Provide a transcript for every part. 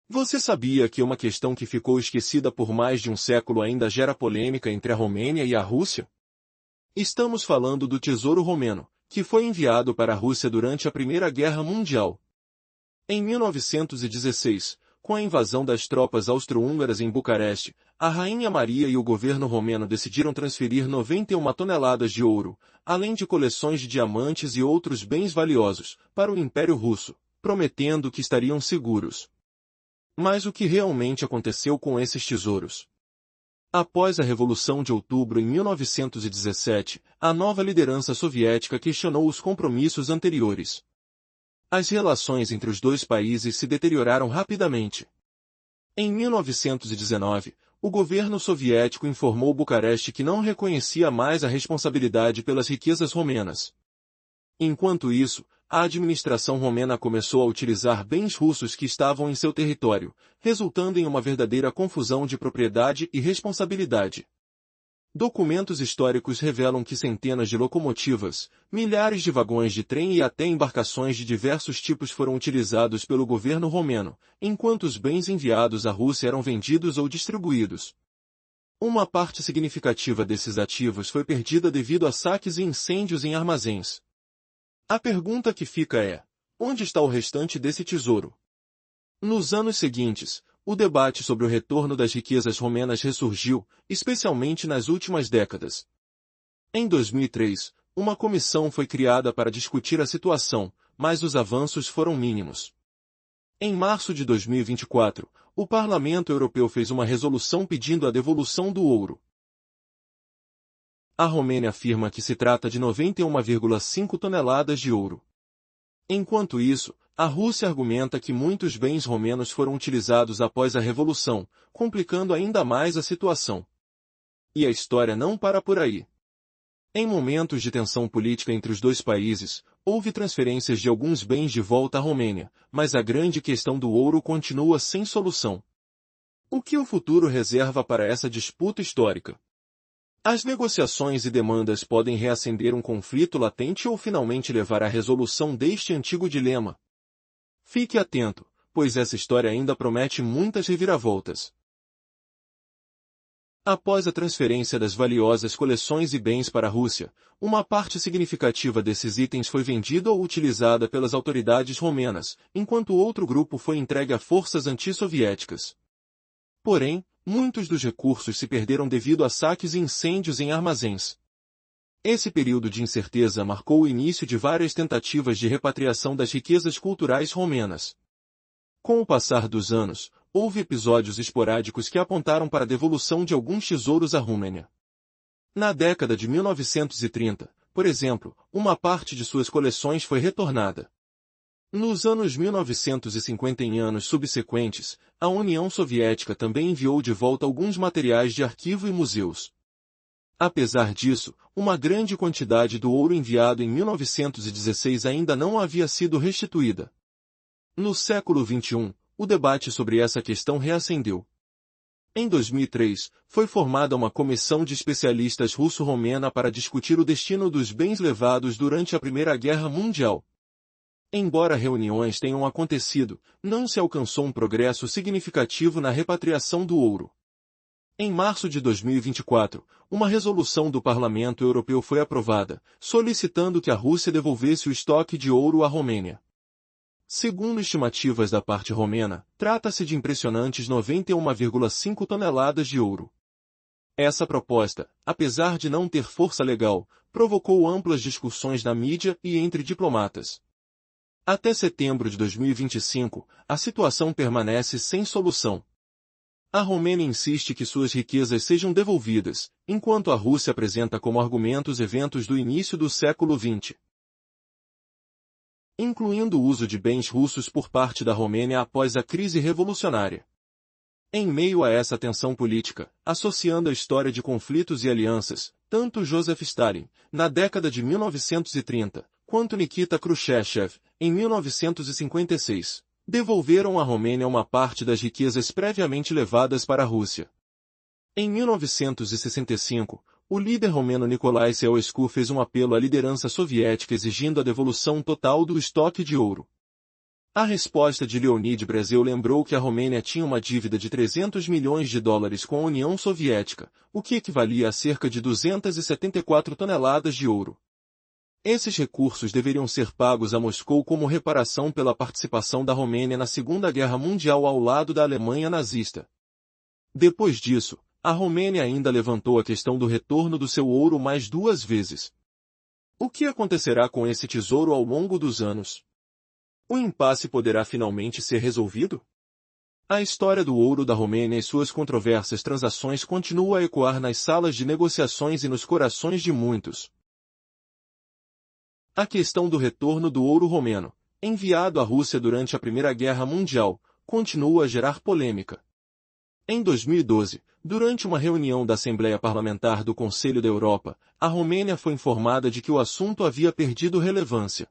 Você sabia que uma questão que ficou esquecida por mais de um século ainda gera polêmica entre a Romênia e a Rússia? Estamos falando do Tesouro Romeno, que foi enviado para a Rússia durante a Primeira Guerra Mundial. Em 1916, com a invasão das tropas austro-húngaras em Bucareste, a Rainha Maria e o governo romeno decidiram transferir 91 toneladas de ouro, além de coleções de diamantes e outros bens valiosos, para o Império Russo, prometendo que estariam seguros. Mas o que realmente aconteceu com esses tesouros? Após a Revolução de Outubro em 1917, a nova liderança soviética questionou os compromissos anteriores. As relações entre os dois países se deterioraram rapidamente. Em 1919, o governo soviético informou Bucareste que não reconhecia mais a responsabilidade pelas riquezas romenas. Enquanto isso, a administração romena começou a utilizar bens russos que estavam em seu território, resultando em uma verdadeira confusão de propriedade e responsabilidade. Documentos históricos revelam que centenas de locomotivas, milhares de vagões de trem e até embarcações de diversos tipos foram utilizados pelo governo romeno, enquanto os bens enviados à Rússia eram vendidos ou distribuídos. Uma parte significativa desses ativos foi perdida devido a saques e incêndios em armazéns. A pergunta que fica é: onde está o restante desse tesouro? Nos anos seguintes, o debate sobre o retorno das riquezas romenas ressurgiu, especialmente nas últimas décadas. Em 2003, uma comissão foi criada para discutir a situação, mas os avanços foram mínimos. Em março de 2024, o Parlamento Europeu fez uma resolução pedindo a devolução do ouro. A Romênia afirma que se trata de 91,5 toneladas de ouro. Enquanto isso, a Rússia argumenta que muitos bens romenos foram utilizados após a Revolução, complicando ainda mais a situação. E a história não para por aí. Em momentos de tensão política entre os dois países, houve transferências de alguns bens de volta à Romênia, mas a grande questão do ouro continua sem solução. O que o futuro reserva para essa disputa histórica? As negociações e demandas podem reacender um conflito latente ou finalmente levar à resolução deste antigo dilema. Fique atento, pois essa história ainda promete muitas reviravoltas. Após a transferência das valiosas coleções e bens para a Rússia, uma parte significativa desses itens foi vendida ou utilizada pelas autoridades romenas, enquanto outro grupo foi entregue a forças antissoviéticas. Porém, muitos dos recursos se perderam devido a saques e incêndios em armazéns. Esse período de incerteza marcou o início de várias tentativas de repatriação das riquezas culturais romenas. Com o passar dos anos, houve episódios esporádicos que apontaram para a devolução de alguns tesouros à Romênia. Na década de 1930, por exemplo, uma parte de suas coleções foi retornada. Nos anos 1950 e anos subsequentes, a União Soviética também enviou de volta alguns materiais de arquivo e museus. Apesar disso, uma grande quantidade do ouro enviado em 1916 ainda não havia sido restituída. No século XXI, o debate sobre essa questão reacendeu. Em 2003, foi formada uma comissão de especialistas russo-romena para discutir o destino dos bens levados durante a Primeira Guerra Mundial. Embora reuniões tenham acontecido, não se alcançou um progresso significativo na repatriação do ouro. Em março de 2024, uma resolução do Parlamento Europeu foi aprovada, solicitando que a Rússia devolvesse o estoque de ouro à Romênia. Segundo estimativas da parte romena, trata-se de impressionantes 91,5 toneladas de ouro. Essa proposta, apesar de não ter força legal, provocou amplas discussões na mídia e entre diplomatas. Até setembro de 2025, a situação permanece sem solução. A Romênia insiste que suas riquezas sejam devolvidas, enquanto a Rússia apresenta como argumentos eventos do início do século XX. Incluindo o uso de bens russos por parte da Romênia após a crise revolucionária. Em meio a essa tensão política, associando a história de conflitos e alianças, tanto Joseph Stalin, na década de 1930, quanto Nikita Khrushchev, em 1956, devolveram à Romênia uma parte das riquezas previamente levadas para a Rússia. Em 1965, o líder romeno Nicolae Ceausescu fez um apelo à liderança soviética exigindo a devolução total do estoque de ouro. A resposta de Leonid Bresel lembrou que a Romênia tinha uma dívida de 300 milhões de dólares com a União Soviética, o que equivalia a cerca de 274 toneladas de ouro. Esses recursos deveriam ser pagos a Moscou como reparação pela participação da Romênia na Segunda Guerra Mundial ao lado da Alemanha nazista. Depois disso, a Romênia ainda levantou a questão do retorno do seu ouro mais 2 vezes. O que acontecerá com esse tesouro ao longo dos anos? O impasse poderá finalmente ser resolvido? A história do ouro da Romênia e suas controversas transações continua a ecoar nas salas de negociações e nos corações de muitos. A questão do retorno do ouro romeno, enviado à Rússia durante a Primeira Guerra Mundial, continua a gerar polêmica. Em 2012, durante uma reunião da Assembleia Parlamentar do Conselho da Europa, a Romênia foi informada de que o assunto havia perdido relevância.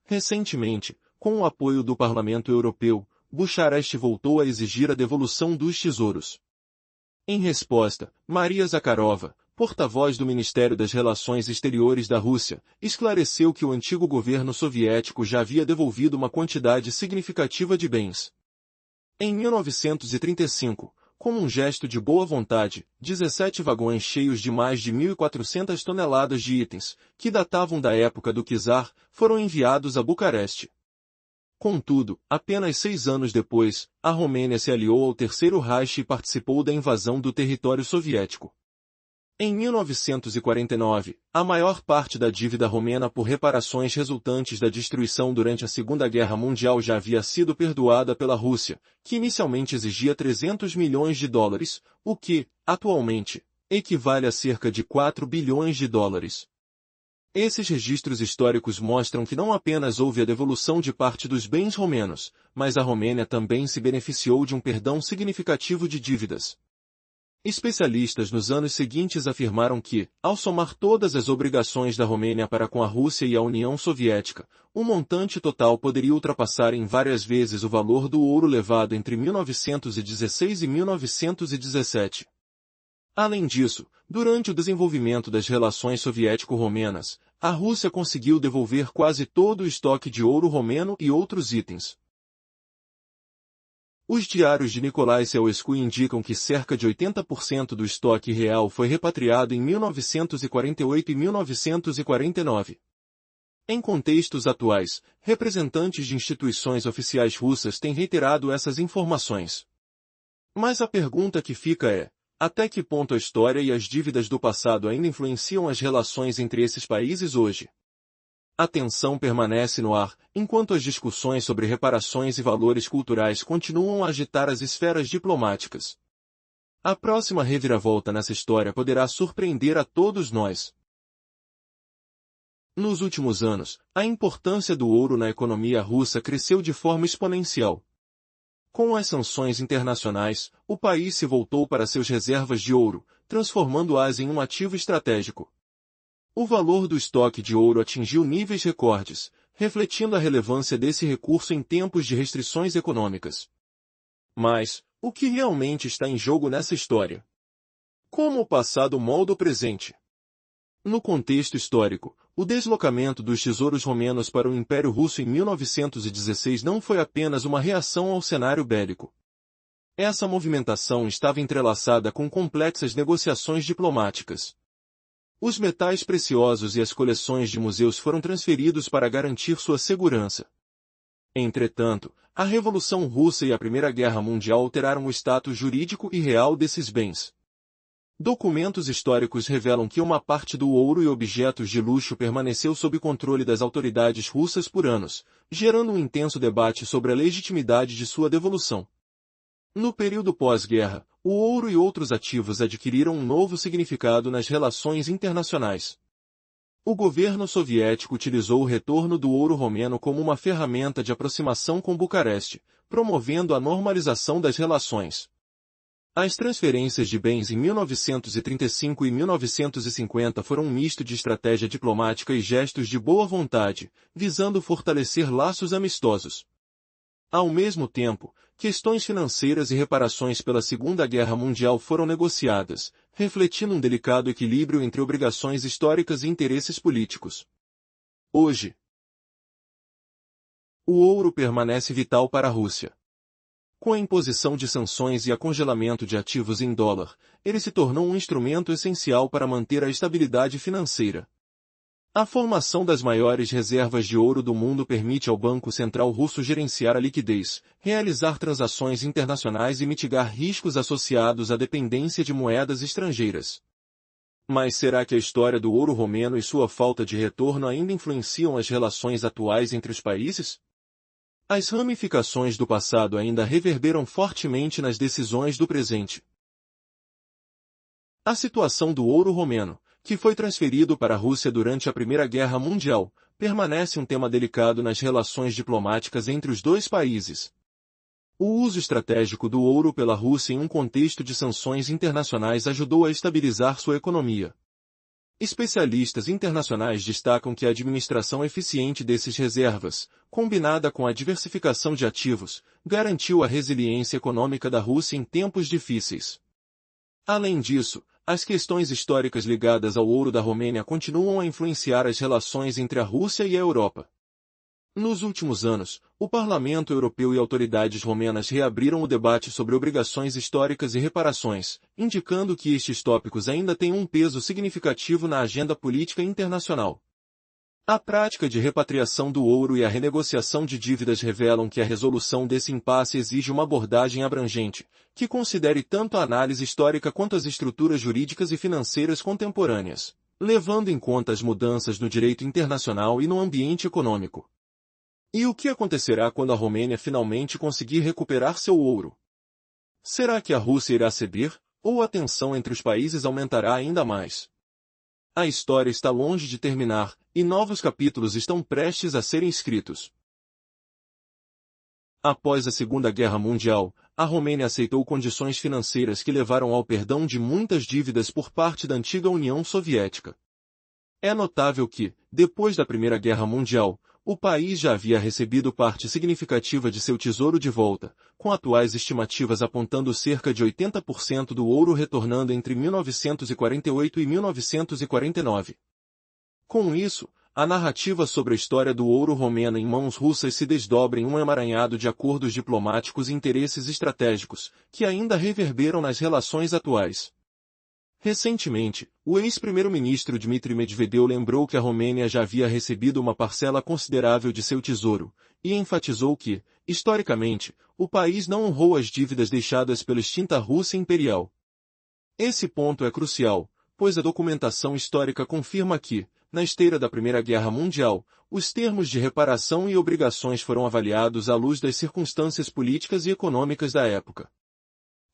Recentemente, com o apoio do Parlamento Europeu, Bucareste voltou a exigir a devolução dos tesouros. Em resposta, Maria Zakharova, porta-voz do Ministério das Relações Exteriores da Rússia, esclareceu que o antigo governo soviético já havia devolvido uma quantidade significativa de bens. Em 1935, como um gesto de boa vontade, 17 vagões cheios de mais de 1.400 toneladas de itens, que datavam da época do czar, foram enviados a Bucareste. Contudo, apenas 6 anos depois, a Romênia se aliou ao Terceiro Reich e participou da invasão do território soviético. Em 1949, a maior parte da dívida romena por reparações resultantes da destruição durante a Segunda Guerra Mundial já havia sido perdoada pela Rússia, que inicialmente exigia 300 milhões de dólares, o que, atualmente, equivale a cerca de 4 bilhões de dólares. Esses registros históricos mostram que não apenas houve a devolução de parte dos bens romenos, mas a Romênia também se beneficiou de um perdão significativo de dívidas. Especialistas nos anos seguintes afirmaram que, ao somar todas as obrigações da Romênia para com a Rússia e a União Soviética, o montante total poderia ultrapassar em várias vezes o valor do ouro levado entre 1916 e 1917. Além disso, durante o desenvolvimento das relações soviético-romenas, a Rússia conseguiu devolver quase todo o estoque de ouro romeno e outros itens. Os diários de Nicolae Ceausescu indicam que cerca de 80% do estoque real foi repatriado em 1948 e 1949. Em contextos atuais, representantes de instituições oficiais russas têm reiterado essas informações. Mas a pergunta que fica é: até que ponto a história e as dívidas do passado ainda influenciam as relações entre esses países hoje? A tensão permanece no ar, enquanto as discussões sobre reparações e valores culturais continuam a agitar as esferas diplomáticas. A próxima reviravolta nessa história poderá surpreender a todos nós. Nos últimos anos, a importância do ouro na economia russa cresceu de forma exponencial. Com as sanções internacionais, o país se voltou para seus reservas de ouro, transformando-as em um ativo estratégico. O valor do estoque de ouro atingiu níveis recordes, refletindo a relevância desse recurso em tempos de restrições econômicas. Mas, o que realmente está em jogo nessa história? Como o passado molda o presente? No contexto histórico, o deslocamento dos tesouros romenos para o Império Russo em 1916 não foi apenas uma reação ao cenário bélico. Essa movimentação estava entrelaçada com complexas negociações diplomáticas. Os metais preciosos e as coleções de museus foram transferidos para garantir sua segurança. Entretanto, a Revolução Russa e a Primeira Guerra Mundial alteraram o status jurídico e real desses bens. Documentos históricos revelam que uma parte do ouro e objetos de luxo permaneceu sob controle das autoridades russas por anos, gerando um intenso debate sobre a legitimidade de sua devolução. No período pós-guerra, o ouro e outros ativos adquiriram um novo significado nas relações internacionais. O governo soviético utilizou o retorno do ouro romeno como uma ferramenta de aproximação com Bucareste, promovendo a normalização das relações. As transferências de bens em 1935 e 1950 foram um misto de estratégia diplomática e gestos de boa vontade, visando fortalecer laços amistosos. Ao mesmo tempo, questões financeiras e reparações pela Segunda Guerra Mundial foram negociadas, refletindo um delicado equilíbrio entre obrigações históricas e interesses políticos. Hoje, O ouro permanece vital para a Rússia. Com a imposição de sanções e a congelamento de ativos em dólar, ele se tornou um instrumento essencial para manter a estabilidade financeira. A formação das maiores reservas de ouro do mundo permite ao Banco Central Russo gerenciar a liquidez, realizar transações internacionais e mitigar riscos associados à dependência de moedas estrangeiras. Mas será que a história do ouro romeno e sua falta de retorno ainda influenciam as relações atuais entre os países? As ramificações do passado ainda reverberam fortemente nas decisões do presente. A situação do ouro romeno, que foi transferido para a Rússia durante a Primeira Guerra Mundial, permanece um tema delicado nas relações diplomáticas entre os dois países. O uso estratégico do ouro pela Rússia em um contexto de sanções internacionais ajudou a estabilizar sua economia. Especialistas internacionais destacam que a administração eficiente desses reservas, combinada com a diversificação de ativos, garantiu a resiliência econômica da Rússia em tempos difíceis. Além disso, as questões históricas ligadas ao ouro da Romênia continuam a influenciar as relações entre a Rússia e a Europa. Nos últimos anos, o Parlamento Europeu e autoridades romenas reabriram o debate sobre obrigações históricas e reparações, indicando que estes tópicos ainda têm um peso significativo na agenda política internacional. A prática de repatriação do ouro e a renegociação de dívidas revelam que a resolução desse impasse exige uma abordagem abrangente, que considere tanto a análise histórica quanto as estruturas jurídicas e financeiras contemporâneas, levando em conta as mudanças no direito internacional e no ambiente econômico. E o que acontecerá quando a Romênia finalmente conseguir recuperar seu ouro? Será que a Rússia irá ceder, ou a tensão entre os países aumentará ainda mais? A história está longe de terminar, e novos capítulos estão prestes a serem escritos. Após a Segunda Guerra Mundial, a Romênia aceitou condições financeiras que levaram ao perdão de muitas dívidas por parte da antiga União Soviética. É notável que, depois da Primeira Guerra Mundial, o país já havia recebido parte significativa de seu tesouro de volta, com atuais estimativas apontando cerca de 80% do ouro retornando entre 1948 e 1949. Com isso, a narrativa sobre a história do ouro romeno em mãos russas se desdobra em um emaranhado de acordos diplomáticos e interesses estratégicos, que ainda reverberam nas relações atuais. Recentemente, o ex-primeiro-ministro Dmitry Medvedev lembrou que a Romênia já havia recebido uma parcela considerável de seu tesouro, e enfatizou que, historicamente, o país não honrou as dívidas deixadas pela extinta Rússia Imperial. Esse ponto é crucial, pois a documentação histórica confirma que, na esteira da Primeira Guerra Mundial, os termos de reparação e obrigações foram avaliados à luz das circunstâncias políticas e econômicas da época.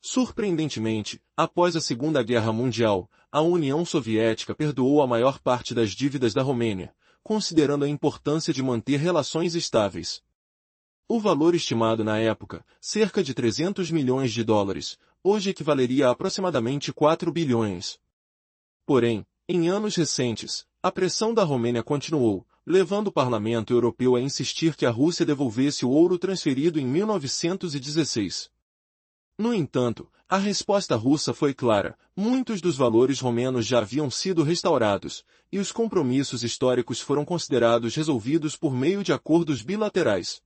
Surpreendentemente, após a Segunda Guerra Mundial, a União Soviética perdoou a maior parte das dívidas da Romênia, considerando a importância de manter relações estáveis. O valor estimado na época, cerca de 300 milhões de dólares, hoje equivaleria a aproximadamente 4 bilhões. Porém, em anos recentes, a pressão da Romênia continuou, levando o Parlamento Europeu a insistir que a Rússia devolvesse o ouro transferido em 1916. No entanto, a resposta russa foi clara: muitos dos valores romenos já haviam sido restaurados, e os compromissos históricos foram considerados resolvidos por meio de acordos bilaterais.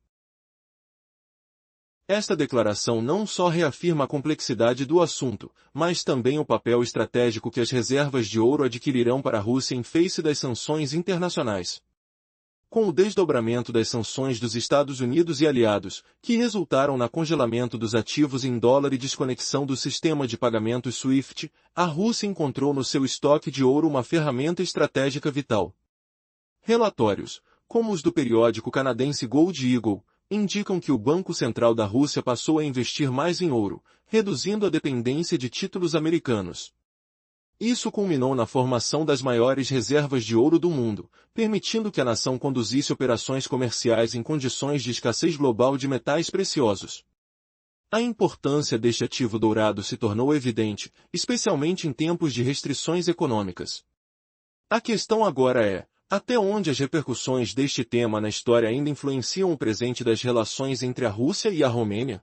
Esta declaração não só reafirma a complexidade do assunto, mas também o papel estratégico que as reservas de ouro adquirirão para a Rússia em face das sanções internacionais. Com o desdobramento das sanções dos Estados Unidos e aliados, que resultaram no congelamento dos ativos em dólar e desconexão do sistema de pagamentos SWIFT, a Rússia encontrou no seu estoque de ouro uma ferramenta estratégica vital. Relatórios, como os do periódico canadense Gold Eagle, indicam que o Banco Central da Rússia passou a investir mais em ouro, reduzindo a dependência de títulos americanos. Isso culminou na formação das maiores reservas de ouro do mundo, permitindo que a nação conduzisse operações comerciais em condições de escassez global de metais preciosos. A importância deste ativo dourado se tornou evidente, especialmente em tempos de restrições econômicas. A questão agora é: até onde as repercussões deste tema na história ainda influenciam o presente das relações entre a Rússia e a Romênia?